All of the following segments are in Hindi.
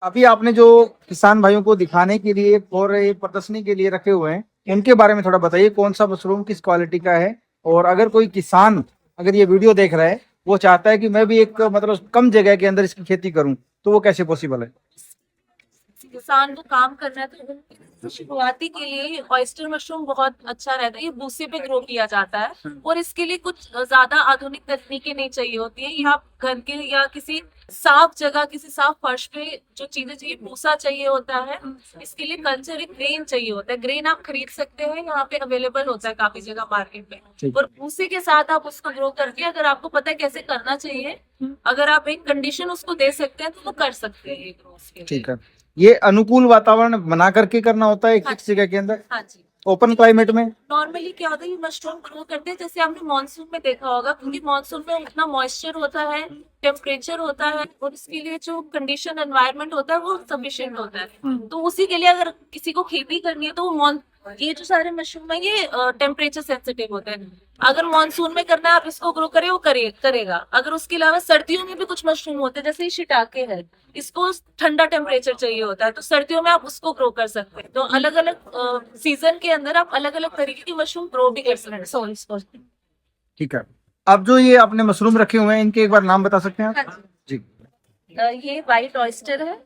अभी आपने जो किसान भाइयों को दिखाने के लिए और ये प्रदर्शनी के लिए रखे हुए हैं उनके बारे में थोड़ा बताइए, कौन सा मशरूम किस क्वालिटी का है। और अगर कोई किसान अगर ये वीडियो देख रहा है, वो चाहता है कि मैं भी एक मतलब कम जगह के अंदर इसकी खेती करूं, तो वो कैसे पॉसिबल है? किसान को काम करना है तो शुरुआती के लिए ऑयस्टर मशरूम बहुत अच्छा रहता है। ये भूसे पे ग्रो किया जाता है और इसके लिए कुछ ज्यादा आधुनिक तकनीकें नहीं चाहिए होती है। यहाँ घर के या किसी साफ जगह, किसी साफ फर्श पे जो चीजें चाहिए, भूसा चाहिए होता है। इसके लिए कल्चर एक ग्रेन चाहिए होता है। ग्रेन आप खरीद सकते हैं, यहाँ पे अवेलेबल होता है काफी जगह मार्केट में। ठीक और भूसे के साथ आप उसको ग्रो करके, अगर आपको पता है कैसे करना चाहिए, अगर आप एक कंडीशन उसको दे सकते हैं तो वो कर सकते हैं ग्रो उसके लिए। ठीक है। ये अनुकूल वातावरण बना करके करना होता है एक हाँ फिक्स जगह के अंदर, हाँ जी। ओपन क्लाइमेट में। नॉर्मली क्या होता है, ये मशरूम ग्रो करते हैं जैसे आपने मानसून में देखा होगा, क्योंकि मानसून में उतना मॉइस्चर होता है, टेम्परेचर होता है, और इसके लिए जो कंडीशन एनवायरनमेंट होता है वो सफिशिएंट होता है। तो उसी के लिए अगर किसी को खेती करनी है तो ये जो सारे मशरूम है ये टेम्परेचर सेंसिटिव होते हैं। अगर मानसून में करना है आप इसको ग्रो करे, वो करेगा। अगर उसके अलावा सर्दियों में भी कुछ मशरूम होते हैं, जैसे ये शिटाके है, इसको ठंडा टेम्परेचर चाहिए होता है, तो सर्दियों में आप उसको ग्रो कर सकते हैं। तो अलग अलग सीजन के अंदर आप अलग अलग तरीके की मशरूम ग्रो भी कर सकते हैं। सॉरी। ठीक है। अब जो ये आपने मशरूम रखे हुए हैं, इनके एक बार नाम बता सकते हैं हाँ आप? जी। जी। ये व्हाइट ऑयस्टर है,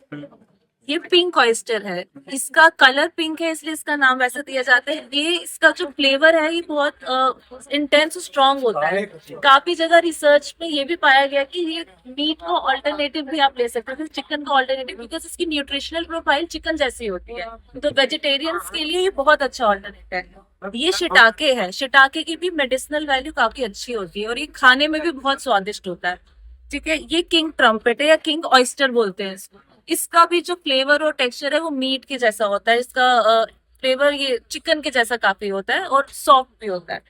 ये पिंक ऑयस्टर है। इसका कलर पिंक है इसलिए इसका नाम वैसे दिया जाता है। ये इसका जो फ्लेवर है ये बहुत इंटेंस स्ट्रांग होता है। काफी जगह रिसर्च में ये भी पाया गया कि ये मीट का ऑल्टरनेटिव भी आप ले सकते हैं, चिकन का ऑल्टरनेटिव, बिकॉज इसकी न्यूट्रिशनल प्रोफाइल चिकन जैसी होती है। तो वेजिटेरियंस के लिए ये बहुत अच्छा ऑल्टरनेटिव है। ये शिटाके है, शिटाके की भी मेडिसिनल वैल्यू काफी अच्छी होती है और ये खाने में भी बहुत स्वादिष्ट होता है। ठीक है, ये किंग ट्रम्पेट है या किंग ऑयस्टर बोलते हैं इसको। इसका भी जो फ्लेवर और टेक्सचर है वो मीट के जैसा होता है। इसका फ्लेवर ये चिकन के जैसा काफी होता है और सॉफ्ट भी होता है।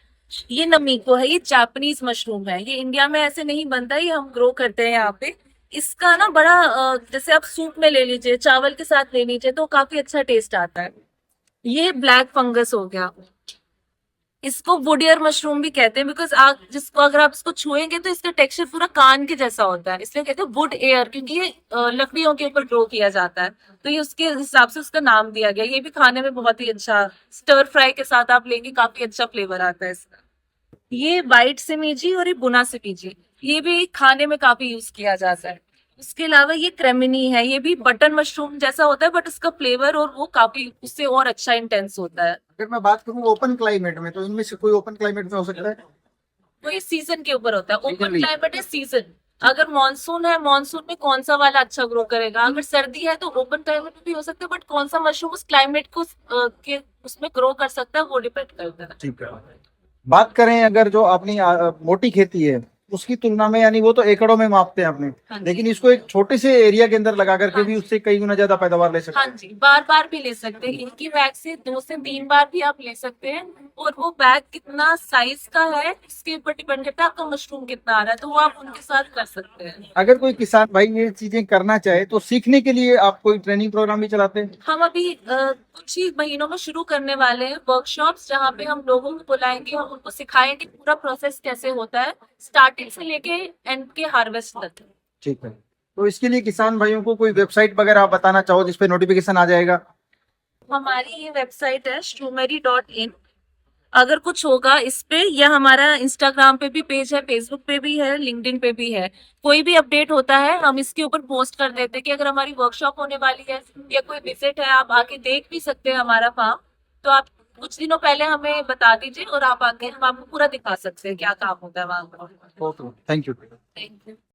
ये नमीको है, ये जापानीज मशरूम है। ये इंडिया में ऐसे नहीं बनता, ये हम ग्रो करते हैं यहाँ पे। इसका ना बड़ा जैसे आप सूप में ले लीजिए, चावल के साथ ले लीजिए, तो काफी अच्छा टेस्ट आता है। ये ब्लैक फंगस हो गया, इसको वुडियर मशरूम भी कहते हैं, बिकॉज आप जिसको अगर आप इसको छुएंगे तो इसका टेक्सचर पूरा कान के जैसा होता है, इसलिए कहते हैं वुड एयर, क्योंकि ये लकड़ियों के ऊपर ग्रो किया जाता है। तो ये उसके हिसाब से उसका नाम दिया गया। ये भी खाने में बहुत ही अच्छा, स्टर फ्राई के साथ आप लेंगे काफी अच्छा फ्लेवर आता है इसका। ये वाइट सिमीजी और ये बुना सिमीजी, ये भी खाने में काफी यूज किया जाता है। उसके अलावा ये क्रेमिनी है, ये भी बटन मशरूम जैसा होता है, बट उसका फ्लेवर और वो काफी उससे और अच्छा इंटेंस होता है। अगर मैं बात करूं ओपन क्लाइमेट में, तो इनमें से कोई ओपन क्लाइमेट में हो सकता है? वो ये सीजन के ऊपर होता है। Open Seasonally। क्लाइमेट है सीजन। अगर मानसून है, मानसून में कौन सा वाला अच्छा ग्रो करेगा। अगर सर्दी है तो ओपन क्लाइमेट में भी हो सकता है, बट कौन सा मशरूम उस क्लाइमेट को के उसमें ग्रो कर सकता है वो डिपेंड करता है। ठीक है। बात करें अगर जो अपनी मोटी खेती है उसकी तुलना में, यानी वो तो एकड़ों में मापते हैं अपने, हाँ जी। लेकिन इसको एक छोटे से एरिया के अंदर लगा करके हाँ भी जी। उससे कई गुना ज्यादा पैदावार ले सकते हाँ हैं। जी, बार बार भी ले सकते हैं। एक ही बैग से 2 से 3 बार भी आप ले सकते हैं। और वो बैग कितना साइज का है उसके ऊपर डिपेंड करता है आपका मशरूम कितना आ रहा है, तो वो आप उनके साथ कर सकते हैं। अगर कोई किसान भाई ये चीजें करना चाहे तो सीखने के लिए आप कोई ट्रेनिंग प्रोग्राम भी चलाते हैं? हम अभी कुछ ही महीनों में शुरू करने वाले हैं वर्कशॉप्स, जहाँ पे हम लोगों को बुलाएंगे, हम उनको सिखाएंगे पूरा प्रोसेस कैसे होता है, स्टार्टिंग से लेके एंड के हार्वेस्ट तक। ठीक है। तो इसके लिए किसान भाइयों को कोई वेबसाइट वगैरह आप बताना चाहो जिसपे नोटिफिकेशन आ जाएगा? हमारी ये वेबसाइट है shroomeri.in। अगर कुछ होगा इस पे, या हमारा इंस्टाग्राम पे भी पेज है, फेसबुक पे भी है, लिंक्डइन पे भी है। कोई भी अपडेट होता है हम इसके ऊपर पोस्ट कर देते हैं कि अगर हमारी वर्कशॉप होने वाली है या कोई विजिट है, आप आके देख भी सकते हैं हमारा फार्म। तो आप कुछ दिनों पहले हमें बता दीजिए और आप आके हम आपको पूरा दिखा सकते हैं क्या काम होता है वहाँ पर। Okay, thank you. Thank you.